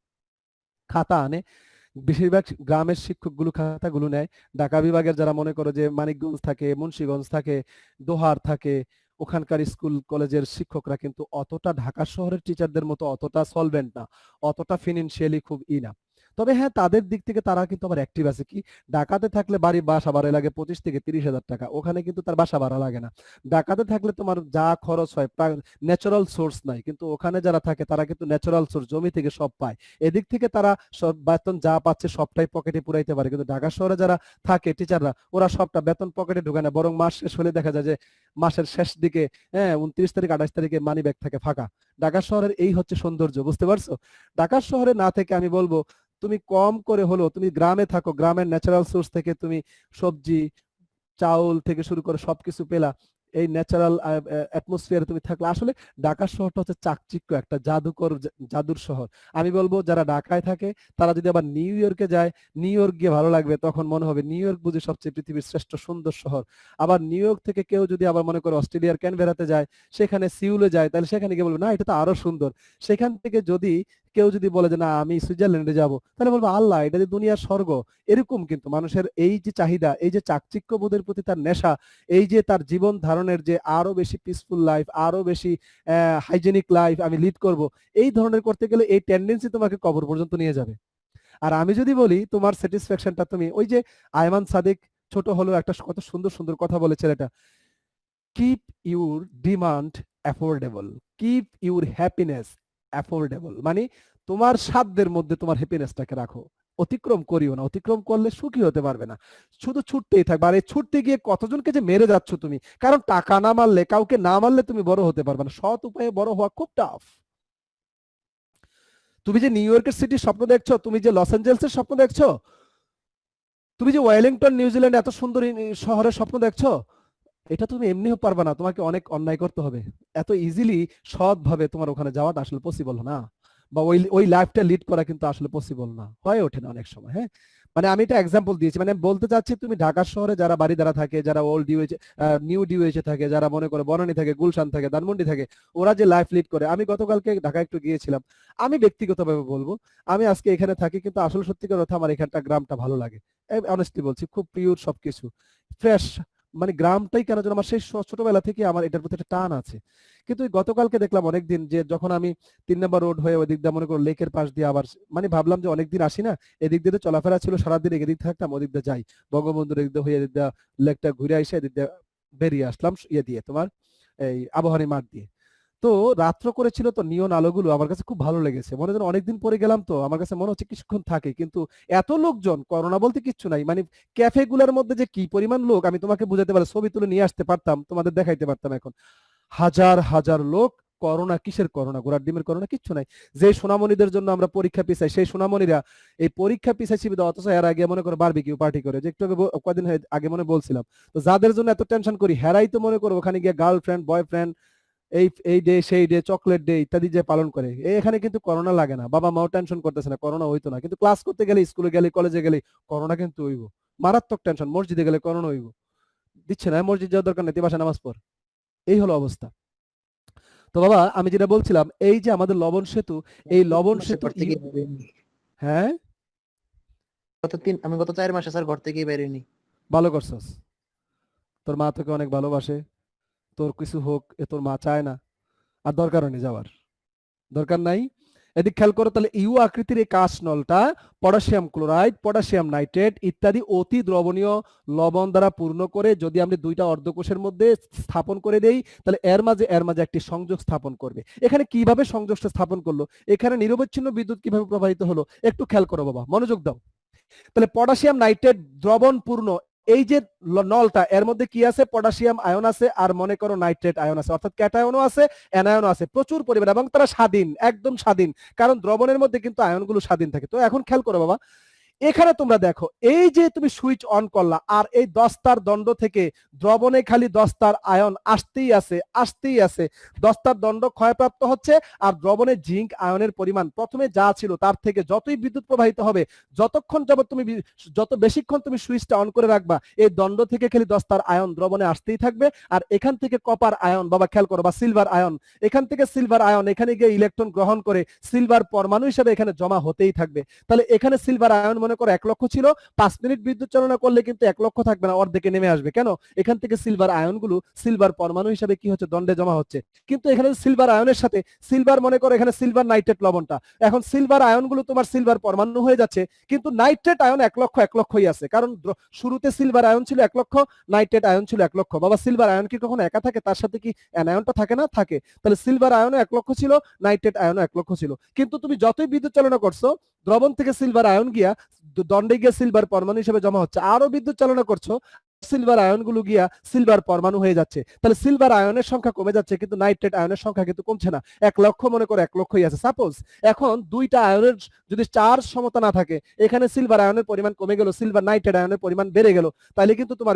খাতা আনে, বেশিরভাগ গ্রামের শিক্ষকগুলো খাতাগুলো নেয়। ঢাকা বিভাগের যারা মনে করো যে মানিকগঞ্জ থাকে, মুন্সিগঞ্জ থাকে, দোহার থাকে, ওখানকার স্কুল কলেজের শিক্ষকরা কিন্তু অতটা ঢাকা শহরের টিচারদের মতো অতটা সলভেন্ট না, অতটা ফিনান্সিয়ালি খুব না। তবে হ্যাঁ, তাদের দিক থেকে তারা কিন্তু আবার অ্যাক্টিভ আছে। কি, ঢাকাতে থাকলে বাসা ভাড়া লাগে 25 থেকে 30,000 টাকা, ওখানে কিন্তু তার বাসা ভাড়া লাগে না। ঢাকাতে থাকলে তোমার যা খরচ হয় ন্যাচারাল সোর্স নাই, কিন্তু ওখানে যারা থাকে তারা কিন্তু ন্যাচারাল সোর্স, জমি থেকে সব পায়। এদিক থেকে তারা সব বেতন যা পাচ্ছে সবটাই পকেটে পুরাইতে পারে। কিন্তু ঢাকা শহরে যারা থাকে টিচাররা, ওরা সবটা বেতন পকেটে ঢুকায় না, বরং মাস শেষ হলে দেখা যায় যে মাসের শেষ দিকে 29 তারিখ 28 তারিখে মানি ব্যাগ থাকে ফাঁকা। ঢাকা শহরের এই হচ্ছে সৌন্দর্য, বুঝতে পারছো? ঢাকা শহরে না থেকে আমি বলবো, তুমি কম করে হলো তুমি গ্রামে থাকো, গ্রামের ন্যাচারাল সোর্স থেকে তুমি সবজি চাউল থেকে শুরু করে সবকিছু পেলা, এই ন্যাচারাল অ্যাটমসফিয়ারে তুমি থাকলে। আসলে ঢাকা শহরটা হচ্ছে চাকচিক্য একটা জাদুর শহর। আমি বলবো যারা ঢাকায় থাকে তারা যদি আবার নিউ ইয়র্কে যায়, নিউ ইয়র্ক গিয়ে ভালো লাগবে, তখন মনে হবে নিউ ইয়র্ক বুঝি সবচেয়ে পৃথিবীর শ্রেষ্ঠ সুন্দর শহর। আবার নিউ ইয়র্ক থেকে কেউ যদি আবার মনে করে অস্ট্রেলিয়ার ক্যানবেরাতে যায়, সেখানে সিউলে যায়, তাহলে সেখানে গিয়ে বলবে না এটা তো আরো সুন্দর। সেখান থেকে যদি কেউ যদি বলে যে না আমি সুইজারল্যান্ডে যাব, তাহলে বলবো আল্লাহ এটা যে দুনিয়ার স্বর্গ। এরকম কিন্তু মানুষের এই যে চাহিদা, এই যে চাকচিক্য বোধের প্রতি তার নেশা, এই যে তার জীবন ধারণের যে আরো বেশি পিসফুল লাইফ, আরো বেশি হাইজেনিক লাইফ আমি লিড করব, এই ধরনের করতে গেলে এই টেন্ডেন্সি তোমাকে কবর পর্যন্ত নিয়ে যাবে। আর আমি যদি বলি তোমার স্যাটিসফ্যাকশনটা তুমি ওই যে আয়মান সাদিক ছোট হলেও একটা কত সুন্দর সুন্দর কথা বলে ছেলেটা, keep your demand affordable, keep your happiness affordable. মানে তোমার সাধ্যের মধ্যে তোমার হ্যাপিনেসটাকে রাখো, অতিক্রম করিও না। অতিক্রম করলে সুখী হতে পারবে না, শুধু ছুটতেই থাকবে। আর এই ছুটতে গিয়ে কতজনকে যে মেরে যাচ্ছ তুমি, কারণ টাকা না মারলে, কাউকে না মারলে তুমি বড় হতে পারবে না। সৎ উপায়ে বড় হওয়া খুব টাফ। তুমি যে নিউ ইয়র্কের সিটির স্বপ্ন দেখছো, তুমি যে লস অ্যাঞ্জেলসের স্বপ্ন দেখছো, তুমি যে ওয়েলিংটন নিউজিল্যান্ড এত সুন্দর শহরের স্বপ্ন দেখছো, এটা তুমি এমনিও পারবে না, তোমাকে অনেক অন্যায় করতে হবে। এত ইজিলি সৎ ভাবে তোমার ওখানে যাওয়াটা আসলে পসিবল না, বা ওই লাইফটা লিড করা কিন্তু আসলে পসিবল না, হয়ে ওঠে না অনেক সময়। হ্যাঁ, মানে আমি এটা এক্সাম্পল দিয়েছি, মানে আমি বলতে চাচ্ছি তুমি ঢাকা শহরে যারা বাড়িদারা থাকে, যারা ওল্ড ডিউএইচ, নিউ ডিউএইচে থাকে, যারা মনে করো বনানী থাকে, গুলশান থাকে, ধানমন্ডি থাকে, ওরা যে লাইফ লিড করে। আমি গতকালকে ঢাকা একটু গিয়েছিলাম, আমি ব্যক্তিগতভাবে বলবো আমি আজকে এখানে থাকি, কিন্তু আসলে সত্যিকার কথা আমার এখানটা গ্রামটা ভালো লাগে। অনেস্টলি বলছি, খুব পিওর সবকিছু, ফ্রেশ। মানে গ্রামটাই কেন যেন আমার সেই ছোটবেলা থেকে আমার এটার প্রতি একটা টান আছে। কিন্তু ওই গতকালকে দেখলাম অনেকদিন যে যখন আমি 3 নম্বর রোড হয়ে ওই দিক দিয়ে মনে করো লেকের পাশ দিয়ে আবার মানে ভাবলাম যে অনেকদিন আসি না, এদিক দিয়ে তো চলাফেরা ছিল সারাদিন, এদিক থাকতাম, ওদিক দিয়ে যাই, বঙ্গবন্ধুর এদিক দিয়ে হয়ে এদিক দিয়ে লেকটা ঘুরে এসে এদিক দিয়ে বেরিয়ে আসলাম ইয়ে দিয়ে তোমার এই আবাহনী মাঠ দিয়ে। তো রাত্র করেছিল তো নিয়ন আলোগুলো আমার কাছে খুব ভালো লেগেছে, মনে যেন অনেকদিন পরে গেলাম, তো আমার কাছে মনে হচ্ছে কিছুক্ষণ থাকে, কিন্তু এত লোকজন, করোনা বলতে কিচ্ছু নাই, মানে ক্যাফে গুলার মধ্যে যে কি পরিমাণ লোক আমি তোমাকে বুঝাতে পারি, ছবি তুলে নিয়ে আসতে পারতাম, তোমাদের দেখাইতে পারতাম। এখন হাজার হাজার লোক। করোনা কিসের করোনা, ঘোড়ার ডিমের করোনা কিচ্ছু নাই। যে সোনামণিদের জন্য আমরা পরীক্ষা পিছাই, সেই সোনামণিরা এই পরীক্ষা পিছাইছি বিধায়, অথচ এর আগে মনে করো বারবিকিউ পার্টি করে, যে একটু কদিন আগে মনে বলছিলাম। তো যাদের জন্য এত টেনশন করি, হেরাই তো মনে করো ওখানে গিয়ে গার্লফ্রেন্ড বয়ফ্রেন্ড এই এই ডে সেই ডে চকলেট ডে ইত্যাদি যে পালন করে, এখানে কিন্তু করোনা লাগে না, বাবা মাও টেনশন করতেছে না, করোনা হইতো না। কিন্তু ক্লাস করতে গেলে, স্কুলে গেলে, কলেজে গেলে করোনা কিন্তু হইব, মারাত্মক টেনশন। মসজিদে গেলে করোনা হইব, দিচ্ছে না, মসজিদ যাওয়ার দরকার নেই, তুই বাসায় নামাজ পড়। এই হলো অবস্থা। তো বাবা আমি যেটা বলছিলাম, এই যে আমাদের লবণ সেতু, এই লবণ সেতু ঘর থেকে বেরোয়নি। হ্যাঁ আমি গত 4 মাসে স্যার ঘর থেকেই বেরোয়নি। ভালো করছস, তোর মা তোকে অনেক ভালোবাসে, তোর কিছু হোক এ তোর মা চায় না, আর দরকারও নেই যাওয়ার, দরকার নাই। এদিক খেয়াল করো তাহলে, ইউ আকৃতির এই কাঁচ নলটা পটাশিয়াম ক্লোরাইড, পটাশিয়াম নাইট্রেট ইত্যাদি অতি দ্রবণীয় লবণ দ্বারা পূর্ণ করে যদি আমরা দুইটা অর্ধকোষের মধ্যে স্থাপন করে দেই, তাহলে এর মাঝে একটি সংযোগ স্থাপন করবে। এখানে কিভাবে সংযোগটা স্থাপন করলো, এখানে নিরবচ্ছিন্ন বিদ্যুৎ কিভাবে প্রবাহিত হলো, একটু খেয়াল করো বাবা, মনোযোগ দাও। তাহলে পটাশিয়াম নাইট্রেট দ্রবণ পূর্ণ এই যে নলটা, এর মধ্যে কি আছে, পটাশিয়াম আয়ন আছে, আর মনে করো নাইট্রেট আয়ন আছে, অর্থাৎ ক্যাটায়নও আছে, অ্যানায়নও আছে প্রচুর পরিমাণে, এবং তারা স্বাধীন, একদম স্বাধীন, কারণ দ্রবণের মধ্যে কিন্তু আয়নগুলো স্বাধীন থাকে। তো এখন খেয়াল করো বাবা, এখানে তোমরা দেখো, এই যে তুমি সুইচ অন করলা, আর এই দস্তার দণ্ড থেকে দ্রবণে খালি দস্তার আয়ন আসতেই আছে, আসতেই আছে, দস্তার দণ্ড ক্ষয়প্রাপ্ত হচ্ছে, আর দ্রবণে জিঙ্ক আয়নের পরিমাণ প্রথমে যা ছিল তার থেকে যতই বিদ্যুৎ প্রবাহিত হবে, যতক্ষণ যাবত তুমি যত বেশিক্ষণ তুমি সুইচটা অন করে রাখবা, এই দণ্ড থেকে খালি দস্তার আয়ন দ্রবণে আসতেই থাকবে। আর এখান থেকে কপার আয়ন বাবা খেয়াল করো, বা সিলভার আয়ন, এখান থেকে সিলভার আয়ন এখানে গিয়ে ইলেকট্রন গ্রহণ করে সিলভার পরমাণু হিসেবে এখানে জমা হতেই থাকবে। তাহলে এখানে সিলভার আয়ন মনে করো 1 লক্ষ ছিল, 5 মিনিট বিদ্যুৎ চালনা করলে কিন্তু 1 লক্ষ থাকবে না, অর্ধেকে নেমে আসবে। কেন? এখান থেকে সিলভার আয়নগুলো সিলভার পরমাণু হিসেবে কি হচ্ছে, দণ্ডে জমা হচ্ছে। কিন্তু এখানে সিলভার আয়নের সাথে সিলভার মনে করো এখানে সিলভার নাইট্রেট লবণটা, এখন সিলভার আয়নগুলো তোমার সিলভার পরমাণু হয়ে যাচ্ছে, কিন্তু নাইট্রেট আয়ন 1 লক্ষই আছে, কারণ শুরুতে সিলভার আয়ন ছিল 1 লক্ষ, নাইট্রেট আয়ন ছিল 1 লক্ষ। বাবা সিলভার আয়ন কি কখনো একা থাকে? তার সাথে কি অ্যানায়নটা থাকে না? থাকে। তাহলে সিলভার আয়নও 1 লক্ষ ছিল, নাইট্রেট আয়নও 1 লক্ষ ছিল, কিন্তু তুমি যতই বিদ্যুৎ চালনা করছো, দ্রবণ থেকে সিলভার আয়ন গিয়া দণ্ডে গিয়ে সিলভার পরমাণু হিসেবে জমা হচ্ছে, আরো বিদ্যুৎ চালনা করছো, সিলভার আয়নগুলো গিয়া সিলভার পরমাণু হয়ে যাচ্ছে। তাহলে সিলভার আয়নের সংখ্যা কমে যাচ্ছে, কিন্তু নাইট্রেট আয়নের সংখ্যা কিন্তু কমছে না। 1 লক্ষ মনে করো 1 লক্ষই আছে। সাপোজ এখন দুইটা আয়নের যদি চার্জ সমতা না থাকে, এখানে সিলভার আয়নের পরিমাণ কমে গেল, সিলভার নাইট্রেট আয়নের পরিমাণ বেড়ে গেল, তাহলে কিন্তু তোমার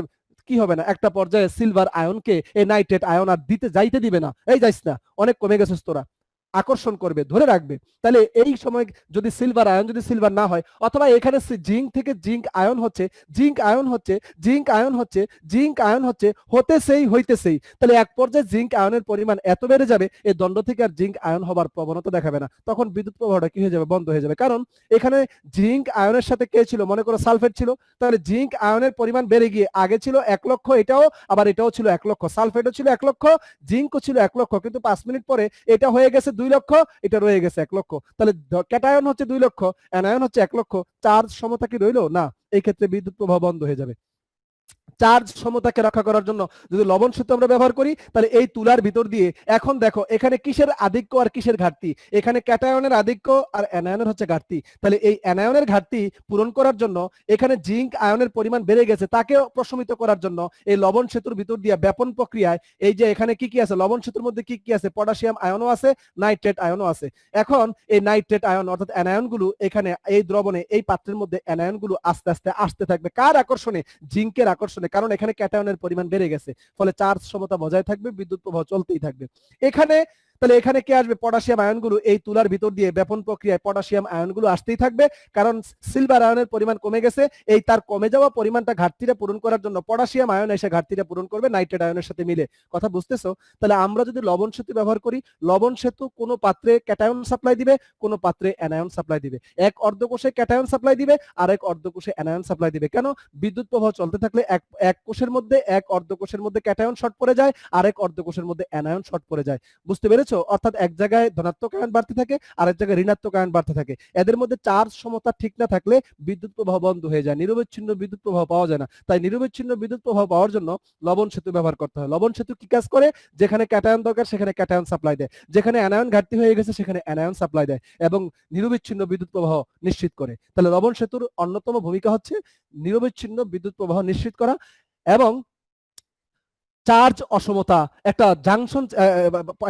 কি হবে না, একটা পর্যায়ে সিলভার আয়নকে এই নাইট্রেট আয়ন আর যাইতে দিবে না, এই যাইস না, অনেক কমে গেছিস তোরা, আকর্ষণ করবে, ধরে রাখবে। তাহলে এই সময় যদি সিলভার আয়ন যদি সিলভার না হয়, অথবা এখানে জিঙ্ক থেকে জিঙ্ক আয়ন হচ্ছে, জিঙ্ক আয়ন হচ্ছে, জিঙ্ক আয়ন হচ্ছে, জিঙ্ক আয়ন হচ্ছে, হইতেছেই, তাহলে এক পর্যায়ে জিঙ্ক আয়নের পরিমাণ এত বেড়ে যাবে, এই দণ্ড থেকে আর জিঙ্ক আয়ন হবার প্রবণতা দেখাবে না, তখন বিদ্যুৎ প্রবাহটা কি হয়ে যাবে, বন্ধ হয়ে যাবে। কারণ এখানে জিঙ্ক আয়নের সাথে কে ছিল, মনে করো সালফেট ছিল, তাহলে জিঙ্ক আয়নের পরিমাণ বেড়ে গিয়ে আগে ছিল 1 লক্ষ, এটাও আবার এটাও ছিল 1 লক্ষ, সালফেটও ছিল 1 লক্ষ, জিঙ্কও ছিল 1 লক্ষ, কিন্তু 5 মিনিট পরে এটা হয়ে গেছে 2 লক্ষ, এটা রয়ে গেছে 1 লক্ষ। তাহলে ক্যাটায়ন হচ্ছে 2 লক্ষ, অ্যানায়ন হচ্ছে 1 লক্ষ, চার্জ সমতা কি রইলো না, এই ক্ষেত্রে বিদ্যুৎ প্রবাহ বন্ধ হয়ে যাবে। চার্জ সমতাকে রক্ষা করার জন্য যদি লবণ সেতু আমরা ব্যবহার করি, তাহলে এই তুলার ভিতর দিয়ে এখন দেখো এখানে কিসের আধিক্য আর কিসের ঘাটতি, এখানে ক্যাটায়নের আধিক্য আর অ্যানায়নের হচ্ছে ঘাটতি। তাহলে এই অ্যানায়নের ঘাটতি পূরণ করার জন্য এখানে জিঙ্ক আয়নের পরিমাণ বেড়ে গেছে, তাকে প্রশমিত করার জন্য এই লবণ সেতুর ভিতর দিয়ে ব্যাপন প্রক্রিয়ায় এই যে এখানে কি কি আছে, লবণ সেতুর মধ্যে কি কি আছে, পটাশিয়াম আয়নও আছে, নাইট্রেট আয়নও আছে। এখন এই নাইট্রেট আয়ন অর্থাৎ অ্যানায়নগুলো এখানে এই দ্রবণে এই পাত্রের মধ্যে অ্যানায়নগুলো আস্তে আস্তে আসতে থাকবে, কার আকর্ষণে, জিঙ্কের আকর্ষণে, কারণ এখানে ক্যাটায়নের পরিমাণ বেড়ে গেছে, ফলে চার্জ সমতা বজায় থাকবে, বিদ্যুৎ প্রবাহ চলতেই থাকবে। এখানে তাহলে এখানে কে আসবে? পটাশিয়াম আয়নগুলো এই তুলার ভিতর দিয়ে ব্যাপন প্রক্রিয়ায় পটাশিয়াম আয়নগুলো আসতেই থাকবে, কারণ সিলভার আয়নের পরিমাণ কমে গেছে। এই তার কমে যাওয়া পরিমাণটা ঘাটতিটা পূরণ করার জন্য পটাশিয়াম আয়ন এসে ঘাটতিটা পূরণ করবে নাইট্রেট আয়নের সাথে মিলে। কথা বুঝতেছো? তাহলে আমরা যদি লবণ সেতু ব্যবহার করি, লবণ সেতু কোনো পাত্রে ক্যাটায়ন সাপ্লাই দিবে, কোনো পাত্রে অ্যানায়ন সাপ্লাই দিবে। এক অর্ধকোষে ক্যাটায়ন সাপ্লাই দিবে, আর এক অর্ধকোষে অ্যানায়ন সাপ্লাই দিবে। কেন? বিদ্যুৎ প্রবাহ চলতে থাকলে এক কোষের মধ্যে, এক অর্ধকোষের মধ্যে ক্যাটায়ন শর্ট পড়ে যায়, আরেক অর্ধকোষের মধ্যে অ্যানায়ন শর্ট পড়ে যায়। বুঝতে পেরেছো? অর্থাৎ এক জায়গায় ধনাত্মক আয়ন বাড়তে থাকে, আরেক জায়গায় ঋণাত্মক আয়ন বাড়তে থাকে। এদের মধ্যে চার্জ সমতা ঠিক না থাকলে বিদ্যুৎ প্রবাহ বন্ধ হয়ে যায়, নিরবচ্ছিন্ন বিদ্যুৎ প্রবাহ পাওয়া যায় না। তাই নিরবচ্ছিন্ন বিদ্যুৎ প্রবাহ পাওয়ার জন্য লবণ সেতু ব্যবহার করতে হয়। লবণ সেতু কি কাজ করে? যেখানে ক্যাটায়ন দরকার সেখানে ক্যাটায়ন সাপ্লাই দেয়, যেখানে অ্যানায়ন ঘাটতি হয়ে গেছে সেখানে অ্যানায়ন সাপ্লাই দেয় এবং নিরবিচ্ছিন্ন বিদ্যুৎ প্রবাহ নিশ্চিত করে। তাহলে লবণ সেতুর অন্যতম ভূমিকা হচ্ছে নিরবিচ্ছিন্ন বিদ্যুৎ প্রবাহ নিশ্চিত করা এবং চার্জ অসমতা, একটা জাংশন,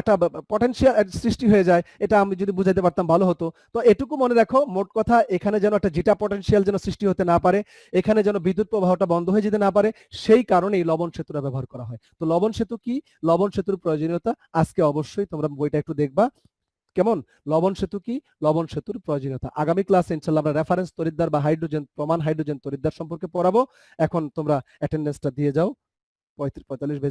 একটা পটেনশিয়াল সৃষ্টি হয়ে যায়। এটা আমি যদি বুঝাইতে পারতাম ভালো হতো। তো এটুকু মনে রাখো, মোট কথা এখানে যেন একটা জিটা পটেনশিয়াল যেন সৃষ্টি হতে না পারে, এখানে যেন বিদ্যুৎ প্রবাহটা বন্ধ হয়ে যেতে না পারে, সেই কারণেই লবণ সেতুটা ব্যবহার করা হয়। তো লবণ সেতু কি, লবণ সেতুর প্রয়োজনীয়তা আজকে অবশ্যই তোমরা বইটা একটু দেখবা। কেমন? লবণ সেতু কি, লবণ সেতুর প্রয়োজনীয়তা। আগামী ক্লাসে ইনশাআল্লাহ আমরা রেফারেন্স তড়িৎদ্বার বা হাইড্রোজেন, প্রমাণ হাইড্রোজেন তড়িৎদ্বার সম্পর্কে পড়াবো। এখন তোমরা অ্যাটেন্ডেন্সটা দিয়ে যাও। 45